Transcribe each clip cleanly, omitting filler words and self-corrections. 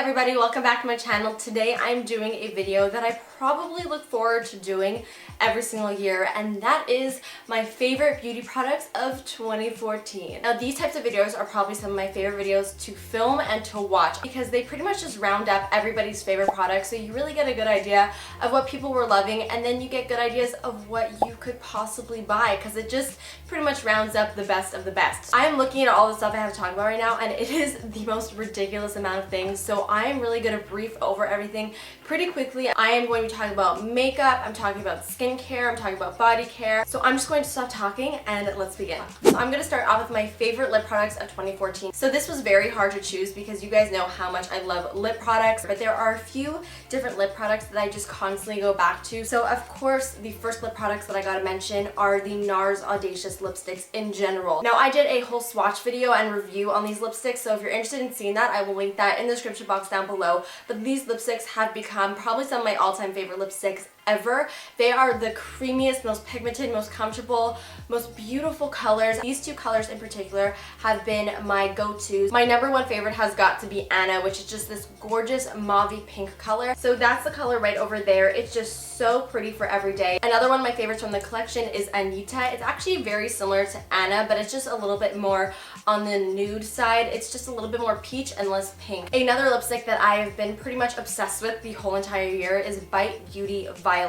everybody, welcome back to my channel. Today I'm doing a video that I probably look forward to doing every single year, and that is my favorite beauty products of 2014. Now these types of videos are probably some of my favorite videos to film and to watch because they pretty much just round up everybody's favorite products, so you really get a good idea of what people were loving, and then you get good ideas of what you could possibly buy because it just pretty much rounds up the best of the best. I am looking at all the stuff I have to talk about right now, and it is the most ridiculous amount of things, so I am really going to brief over everything pretty quickly. I am going to talk about makeup, I'm talking about skincare, I'm talking about body care, so I'm just going to stop talking and let's begin. So I'm going to start off with my favorite lip products of 2014. So this was very hard to choose because you guys know how much I love lip products, but there are a few different lip products that I just constantly go back to. So of course the first lip products that I gotta mention are the Nars Audacious lipsticks in general. Now I did a whole swatch video and review on these lipsticks, so if you're interested in seeing that, I will link that in the description box down below. But these lipsticks have become probably some of my all-time favorite lipsticks ever. They are the creamiest, most pigmented, most comfortable, most beautiful colors. These two colors in particular have been my go-tos. My number one favorite has got to be Anna, which is just this gorgeous mauve pink color. So that's the color right over there. It's just so pretty for every day. Another one of my favorites from the collection is Anita. It's actually very similar to Anna, but it's just a little bit more on the nude side. It's just a little bit more peach and less pink. Another lipstick that I have been pretty much obsessed with the whole entire year is Bite Beauty Violet.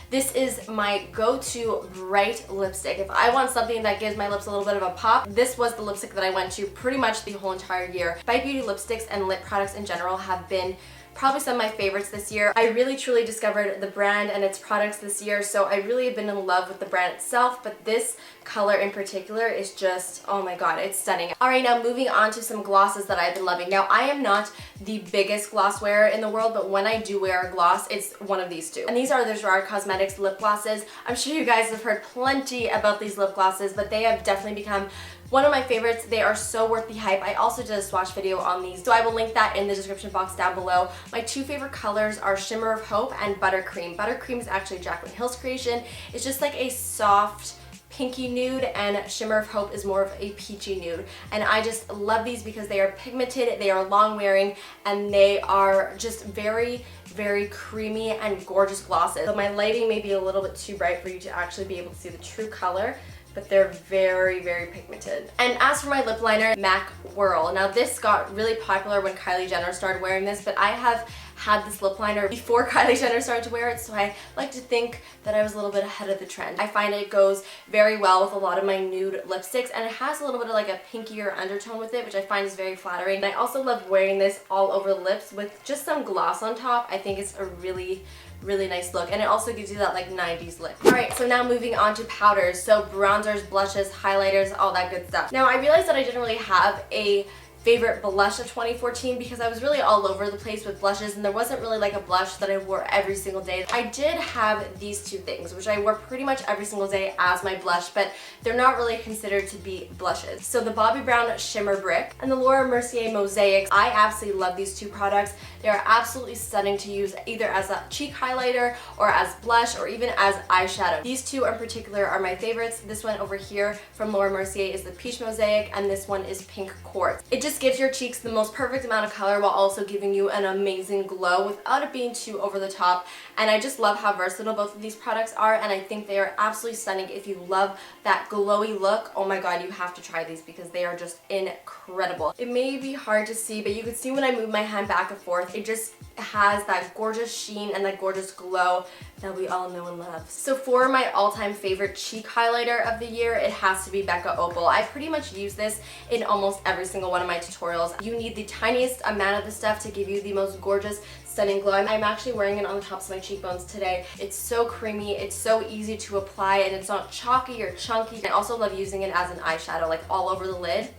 This is my go-to bright lipstick. If I want something that gives my lips a little bit of a pop, this was the lipstick that I went to pretty much the whole entire year. Bite Beauty lipsticks and lip products in general have been probably some of my favorites this year. I really truly discovered the brand and its products this year, so I really have been in love with the brand itself, but this color in particular is just, oh my god, it's stunning. Alright, now moving on to some glosses that I've been loving. Now I am not the biggest gloss wearer in the world, but when I do wear a gloss, it's one of these two. And these are the Gerard Cosmetics lip glosses. I'm sure you guys have heard plenty about these lip glosses, but they have definitely become one of my favorites. They are so worth the hype. I also did a swatch video on these, so I will link that in the description box down below. My two favorite colors are Shimmer of Hope and Buttercream. Buttercream is actually Jaclyn Hill's creation. It's just like a soft pinky nude, and Shimmer of Hope is more of a peachy nude. And I just love these because they are pigmented, they are long wearing, and they are just very, very creamy and gorgeous glosses. So my lighting may be a little bit too bright for you to actually be able to see the true color, but they're very, very pigmented. And as for my lip liner, MAC Whirl. Now this got really popular when Kylie Jenner started wearing this, but I have had this lip liner before Kylie Jenner started to wear it, so I like to think that I was a little bit ahead of the trend. I find it goes very well with a lot of my nude lipsticks, and it has a little bit of like a pinkier undertone with it, which I find is very flattering. And I also love wearing this all over the lips with just some gloss on top. I think it's a really nice look, and it also gives you that like 90s look. Alright, so now moving on to powders. So bronzers, blushes, highlighters, all that good stuff. Now I realized that I didn't really have a favorite blush of 2014 because I was really all over the place with blushes, and there wasn't really like a blush that I wore every single day. I did have these two things, which I wore pretty much every single day as my blush, but they're not really considered to be blushes. So the Bobbi Brown Shimmer Brick and the Laura Mercier Mosaic. I absolutely love these two products. They are absolutely stunning to use either as a cheek highlighter or as blush or even as eyeshadow. These two in particular are my favorites. This one over here from Laura Mercier is the Peach Mosaic, and this one is Pink Quartz. It just gives your cheeks the most perfect amount of color while also giving you an amazing glow without it being too over the top. And I just love how versatile both of these products are, and I think they are absolutely stunning. If you love that glowy look, oh my god, you have to try these because they are just incredible. It may be hard to see, but you can see when I move my hand back and forth, it just has that gorgeous sheen and that gorgeous glow that we all know and love. So for my all-time favorite cheek highlighter of the year, it has to be Becca Opal. I pretty much use this in almost every single one of my tutorials. You need the tiniest amount of the stuff to give you the most gorgeous, stunning glow. I'm actually wearing it on the tops of my cheekbones today. It's so creamy, it's so easy to apply, and it's not chalky or chunky. I also love using it as an eyeshadow, like all over the lid.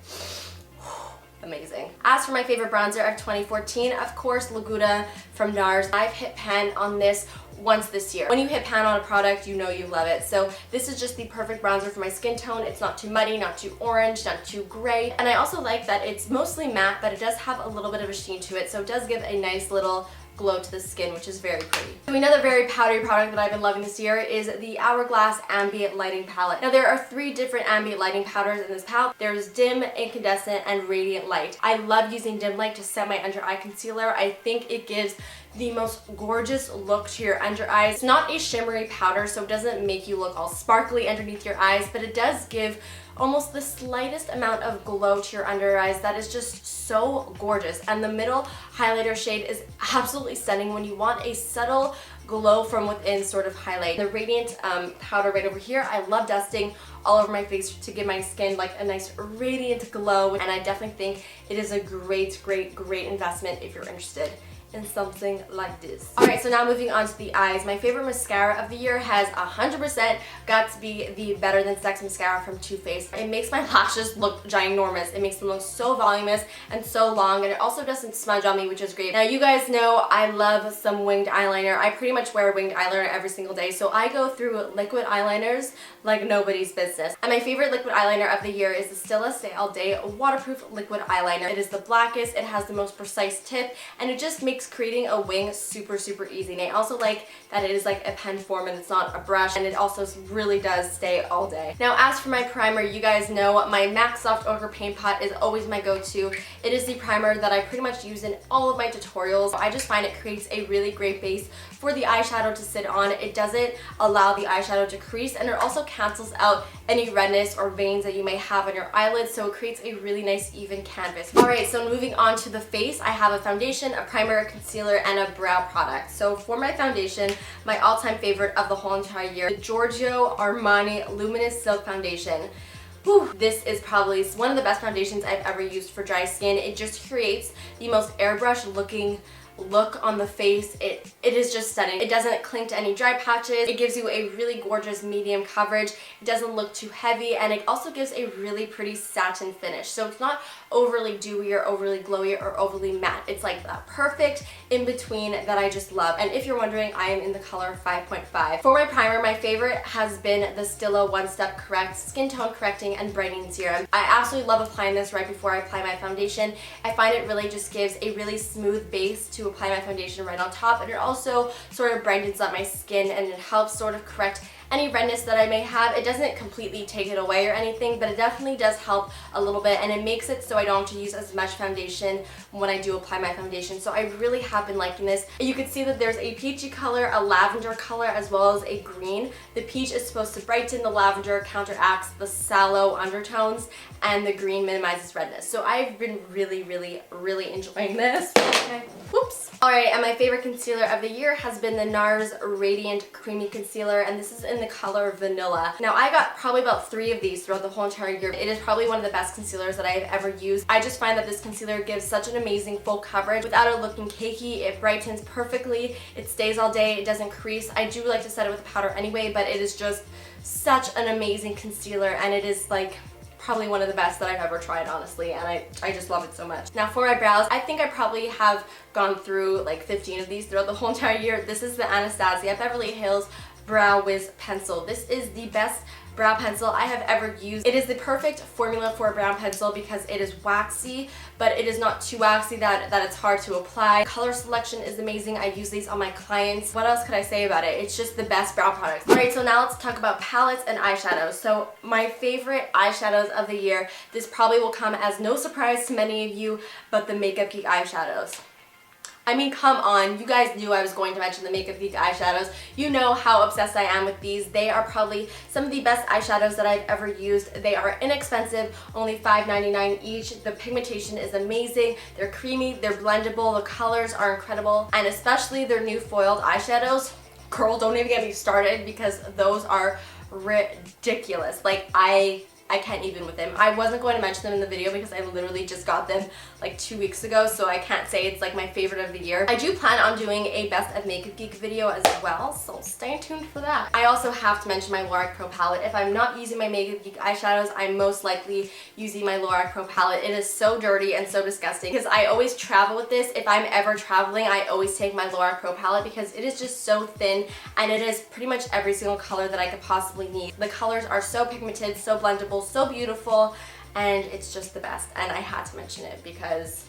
Amazing. As for my favorite bronzer of 2014, of course, Laguna from Nars. I've hit pan on this once this year. When you hit pan on a product, you know you love it. So this is just the perfect bronzer for my skin tone. It's not too muddy, not too orange, not too gray. And I also like that it's mostly matte, but it does have a little bit of a sheen to it. So it does give a nice little glow to the skin, which is very pretty. So another very powdery product that I've been loving this year is the Hourglass Ambient Lighting Palette. Now there are 3 different ambient lighting powders in this palette. There's Dim, Incandescent, and Radiant Light. I love using Dim Light to set my under eye concealer. I think it gives the most gorgeous look to your under eyes. It's not a shimmery powder, so it doesn't make you look all sparkly underneath your eyes, but it does give almost the slightest amount of glow to your under eyes that is just so gorgeous. And the middle highlighter shade is absolutely stunning when you want a subtle glow from within sort of highlight. The Radiant powder right over here, I love dusting all over my face to give my skin like a nice radiant glow, and I definitely think it is a great investment if you're interested in something like this. Alright, so now moving on to the eyes. My favorite mascara of the year has 100% got to be the Better Than Sex mascara from Too Faced. It makes my lashes look ginormous. It makes them look so voluminous and so long, and it also doesn't smudge on me, which is great. Now you guys know I love some winged eyeliner. I pretty much wear winged eyeliner every single day, so I go through liquid eyeliners like nobody's business. And my favorite liquid eyeliner of the year is the Stila Stay All Day Waterproof Liquid Eyeliner. It is the blackest, it has the most precise tip, and it just makes creating a wing super easy. And I also like that it is like a pen form and it's not a brush, and it also really does stay all day. Now as for my primer, you guys know my MAC Soft Ochre Paint Pot is always my go-to. It is the primer that I pretty much use in all of my tutorials. I just find it creates a really great base for the eyeshadow to sit on. It doesn't allow the eyeshadow to crease, and it also cancels out any redness or veins that you may have on your eyelids, so it creates a really nice even canvas. Alright, so moving on to the face, I have a foundation, a primer, a concealer, and a brow product. So for my foundation, my all-time favorite of the whole entire year, the Giorgio Armani Luminous Silk Foundation. Whew, this is probably one of the best foundations I've ever used for dry skin. It just creates the most airbrush looking look on the face. It is just stunning. It doesn't cling to any dry patches. It gives you a really gorgeous medium coverage. It doesn't look too heavy, and it also gives a really pretty satin finish. So it's not overly dewy or overly glowy or overly matte. It's like that perfect in between that I just love. And if you're wondering, I am in the color 5.5. For my primer, my favorite has been the Stila One Step Correct Skin Tone Correcting and Brightening Serum. I absolutely love applying this right before I apply my foundation. I find it really just gives a really smooth base to apply my foundation right on top, and it also sort of brightens up my skin, and it helps sort of correct any redness that I may have. It doesn't completely take it away or anything, but it definitely does help a little bit, and it makes it so I don't have to use as much foundation when I do apply my foundation. So I really have been liking this. You can see that there's a peachy color, a lavender color, as well as a green. The peach is supposed to brighten, the lavender counteracts the sallow undertones, and the green minimizes redness. So I've been really enjoying this. Okay. Whoops. Alright, and my favorite concealer of the year has been the Nars Radiant Creamy Concealer, and this is in the color Vanilla. Now I got probably about 3 of these throughout the whole entire year. It is probably one of the best concealers that I have ever used. I just find that this concealer gives such an amazing full coverage without it looking cakey. It brightens perfectly, it stays all day, it doesn't crease. I do like to set it with a powder anyway, but it is just such an amazing concealer, and it is like probably one of the best that I've ever tried, honestly, and I just love it so much. Now for my brows, I think I probably have gone through like 15 of these throughout the whole entire year. This is the Anastasia Beverly Hills Brow Wiz Pencil. This is the best brow pencil I have ever used. It is the perfect formula for a brow pencil because it is waxy, but it is not too waxy that it's hard to apply. Color selection is amazing. I use these on my clients. What else could I say about it? It's just the best brow product. Alright, so now let's talk about palettes and eyeshadows. So my favorite eyeshadows of the year, this probably will come as no surprise to many of you, but the Makeup Geek eyeshadows. I mean, come on, you guys knew I was going to mention the Makeup Geek eyeshadows. You know how obsessed I am with these. They are probably some of the best eyeshadows that I've ever used. They are inexpensive, only $5.99 each. The pigmentation is amazing. They're creamy, they're blendable, the colors are incredible, and especially their new foiled eyeshadows. Girl, don't even get me started because those are ridiculous. Like, I can't even with them. I wasn't going to mention them in the video because I literally just got them like 2 weeks ago, so I can't say it's like my favorite of the year. I do plan on doing a Best of Makeup Geek video as well, so stay tuned for that. I also have to mention my Lorac Pro Palette. If I'm not using my Makeup Geek eyeshadows, I'm most likely using my Lorac Pro Palette. It is so dirty and so disgusting because I always travel with this. If I'm ever traveling, I always take my Lorac Pro Palette because it is just so thin, and it is pretty much every single color that I could possibly need. The colors are so pigmented, so blendable, so beautiful, and it's just the best, and I had to mention it because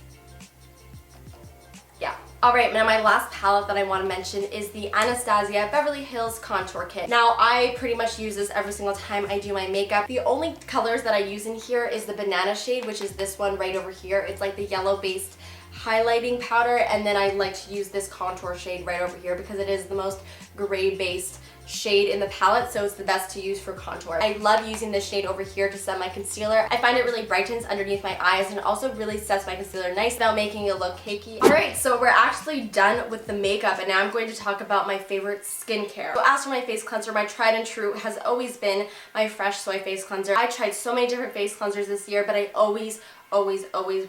Yeah. Alright, now my last palette that I want to mention is the Anastasia Beverly Hills Contour Kit. Now, I pretty much use this every single time I do my makeup. The only colors that I use in here is the banana shade, which is this one right over here. It's like the yellow-based highlighting powder, and then I like to use this contour shade right over here because it is the most gray-based shade in the palette, so it's the best to use for contour. I love using this shade over here to set my concealer. I find it really brightens underneath my eyes and also really sets my concealer nice without making it look cakey. Alright, so we're actually done with the makeup, and now I'm going to talk about my favorite skincare. So as for my face cleanser, my tried and true has always been my Fresh Soy face cleanser. I tried so many different face cleansers this year, but I always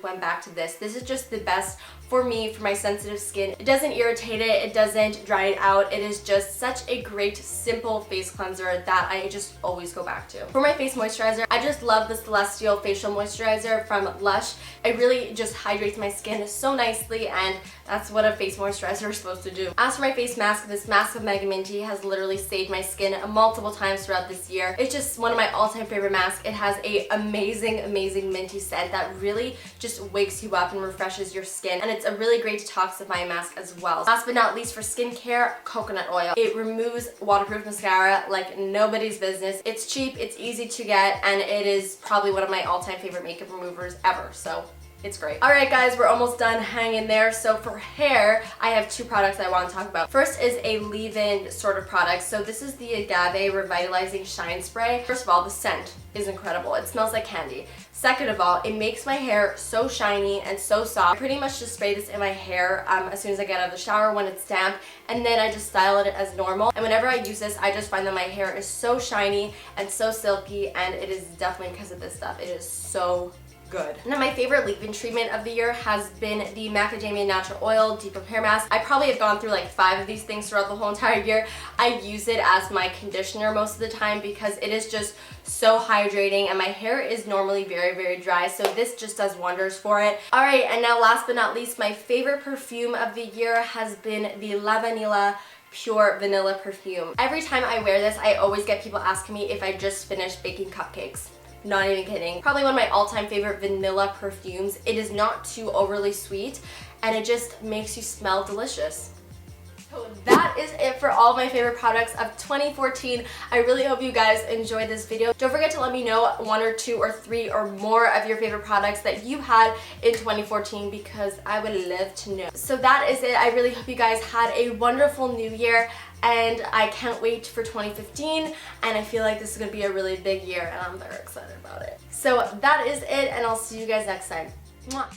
went back to this. This is just the best for me, for my sensitive skin. It doesn't irritate it, it doesn't dry it out. It is just such a great, simple face cleanser that I just always go back to. For my face moisturizer, I just love the Celestial Facial Moisturizer from Lush. It really just hydrates my skin so nicely, and that's what a face moisturizer is supposed to do. As for my face mask, this mask of Mega Minty has literally saved my skin multiple times throughout this year. It's just one of my all-time favorite masks. It has a amazing minty scent that really just wakes you up and refreshes your skin, and it's a really great detoxifying mask as well. Last but not least, for skincare, coconut oil. It removes waterproof mascara like nobody's business. It's cheap, it's easy to get, and it is probably one of my all-time favorite makeup removers ever, so it's great. Alright guys, we're almost done. Hang in there. So for hair, I have two products I want to talk about. First is a leave-in sort of product. So this is the Agave Revitalizing Shine Spray. First of all, the scent is incredible. It smells like candy. Second of all, it makes my hair so shiny and so soft. I pretty much just spray this in my hair as soon as I get out of the shower when it's damp, and then I just style it as normal. And whenever I use this, I just find that my hair is so shiny and so silky, and it is definitely because of this stuff. It is so good. Now my favorite leave-in treatment of the year has been the Macadamia Natural Oil Deep Repair Mask. I probably have gone through like 5 of these things throughout the whole entire year. I use it as my conditioner most of the time because it is just so hydrating, and my hair is normally very dry, so this just does wonders for it. Alright, and now last but not least, my favorite perfume of the year has been the La Vanilla Pure Vanilla Perfume. Every time I wear this, I always get people asking me if I just finished baking cupcakes. Not even kidding. Probably one of my all-time favorite vanilla perfumes. It is not too overly sweet, and it just makes you smell delicious. So that is it for all my favorite products of 2014. I really hope you guys enjoyed this video. Don't forget to let me know 1 or 2 or 3 or more of your favorite products that you had in 2014 because I would love to know. So that is it. I really hope you guys had a wonderful new year, and I can't wait for 2015, and I feel like this is going to be a really big year, and I'm very excited about it. So that is it, and I'll see you guys next time. Mwah.